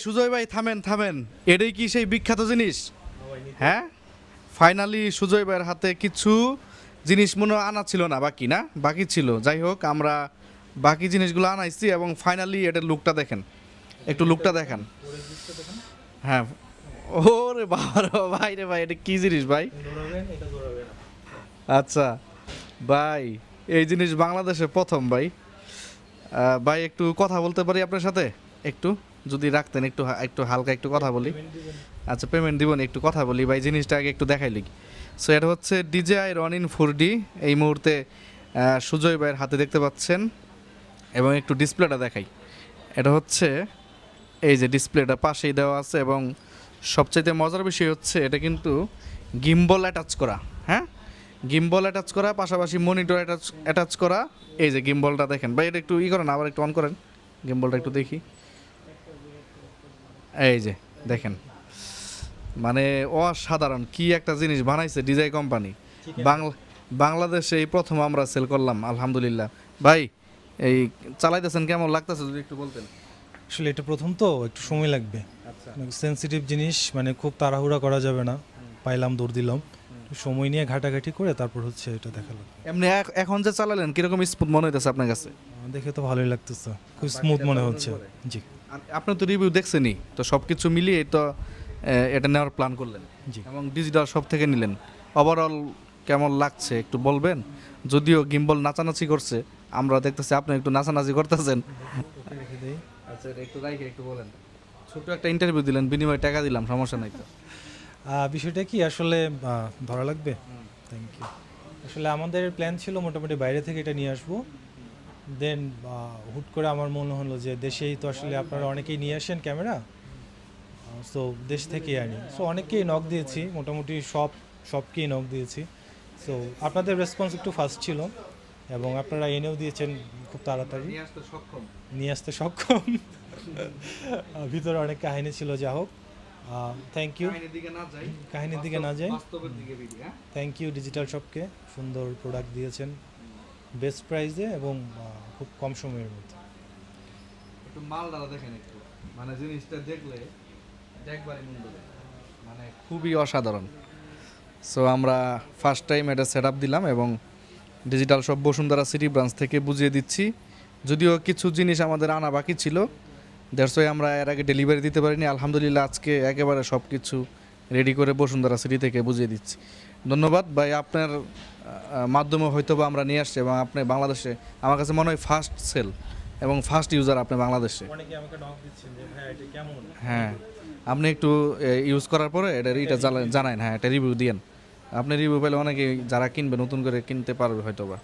সুজয় ভাই থামেন থামেন, এটাই কি সেই বিখ্যাত জিনিস? হ্যাঁ, ফাইনালি সুজয় ভাইয়ের হাতে কিছু জিনিস মনে হয় আনা ছিল না, বাকি না, বাকি ছিল। যাই হোক, আমরা বাকি জিনিসগুলো আনাইছি এবং ফাইনালি এটার লুকটা দেখেন, একটু লুকটা দেখান। হ্যাঁ, ওরে বাবা রে ভাই, রে ভাই, এটা কি জিনিস ভাই? আচ্ছা ভাই, এই জিনিস বাংলাদেশে প্রথম ভাই। ভাই একটু কথা বলতে পারি আপনার সাথে? একটু যদি রাখতেন, একটু একটু হালকা একটু কথা বলি। আচ্ছা, পেমেন্ট দিবেন, একটু কথা বলি ভাই, জিনিসটা আগে একটু দেখাইলি। সো এটা হচ্ছে ডিজেআই রনিন 4D। এই মুহূর্তে সুজয় ভাইয়ের হাতে দেখতে পাচ্ছেন, এবং একটু ডিসপ্লেটা দেখাই। এটা হচ্ছে এই যে ডিসপ্লেটা পাশেই দেওয়া আছে, এবং সবচাইতে মজার বিষয় হচ্ছে এটা কিন্তু গিম্বল অ্যাটাচ করা। হ্যাঁ, গিম্বল অ্যাটাচ করা, পাশাপাশি মনিটর অ্যাটাচ করা। এই যে গিম্বলটা দেখেন ভাই, এটা একটু করেন, আবার একটু অন করেন গিম্বলটা, একটু দেখি। এই যে দেখেন, মানে অসাধারণ কি একটা জিনিস বানাইছে ডিজাই কোম্পানি। বাংলাদেশে এই প্রথম আমরা সেল করলাম, আলহামদুলিল্লাহ। ভাই এই চালাইতেছেন, কেমন লাগতেছে যদি একটু বলতেন? আসলে এটা প্রথম তো একটু সময় লাগবে, সেনসিটিভ জিনিস, মানে খুব তাড়াহুড়া করা যাবে না। পাইলাম, দৌড় দিলাম, সময় নিয়ে ঘাটাঘাটি করে তারপর হচ্ছে এটা দেখালো। এমনি এখন যে চালালেন কিরকম স্মুথ মনে হইতেছে আপনার কাছে? দেখে তো ভালোই লাগতেছে, খুব স্মুথ মনে হচ্ছে। জি, আপনি তো রিভিউ দেখছেনই তো, সব কিছু মিলিয়ে তো এটা নেওয়ার প্ল্যান করলেন, জি। এবং ডিজিটাল সব থেকে নিলেন। ওভারঅল কেমন লাগছে একটু বলবেন? যদিও গিম্বল নাচানাচি করছে, আমরা দেখতেছি আপনি একটু নাচানাচি করতেছেন। আচ্ছা, একটু রাইখে একটু বলেন। ছোট একটা ইন্টারভিউ দিলেন, বিনিময়ে টাকা দিলাম, সমস্যা নাই তো? বিষয়টা কি আসলে ধরা লাগবে? Thank you. আসলে আমাদের প্ল্যান ছিল মোটামুটি বাইরে থেকে এটা নিয়ে আসবো, দেন হুট করে আমার মনে হলো যে দেশেই তো আসলে আপনারা অনেকেই নিয়ে আসেন ক্যামেরা, সো দেশ থেকেই আনি। সো অনেককেই নক দিয়েছি, মোটামুটি সবকেই নক দিয়েছি। সো আপনাদের রেসপন্স একটু ফাস্ট ছিল, এবং আপনারা এনেও দিয়েছেন খুব তাড়াতাড়ি, নিয়ে আসতে সক্ষম। ভিতরে অনেক কাহিনী ছিল, যা হোক, থ্যাংক ইউ। কাহিনীর দিকে না যাই, থ্যাংক ইউ ডিজিটাল শপকে, সুন্দর প্রোডাক্ট দিয়েছেন বেস্ট প্রাইসে এবং খুব কম সময়ের মধ্যে। একটু মালটা দেখেন একটু, মানে জিনিসটা দেখলে একবারই মন ধরে, মানে খুবই অসাধারণ। সো আমরা ফার্স্ট টাইম এটা সেট আপ দিলাম, এবং digital shop Bashundhara city branch থেকে বুঝিয়ে দিচ্ছি। যদিও কিছু জিনিস আমাদের আনা বাকি ছিল, দ্যাটস ওয়াই আমরা এর আগে ডেলিভারি দিতে পারিনি। আলহামদুলিল্লাহ আজকে একেবারে সব কিছু রেডি করে বসুন্ধরা সিটি থেকে বুঝিয়ে দিচ্ছি। ধন্যবাদ ভাই, আপনার মাধ্যমে হয়তো বা আমরা নিয়ে আসছি, এবং আপনি বাংলাদেশে আমার কাছে মনে হয় ফার্স্ট সেল এবং ফার্স্ট ইউজার আপনি বাংলাদেশে। হ্যাঁ, আপনি একটু ইউজ করার পরে এটা জানান, হ্যাঁ, এটা রিভিউ দিয়েন। আপনি রিভিউ পেলে অনেকে যারা কিনবে নতুন করে কিনতে পারবে হয়তো বা।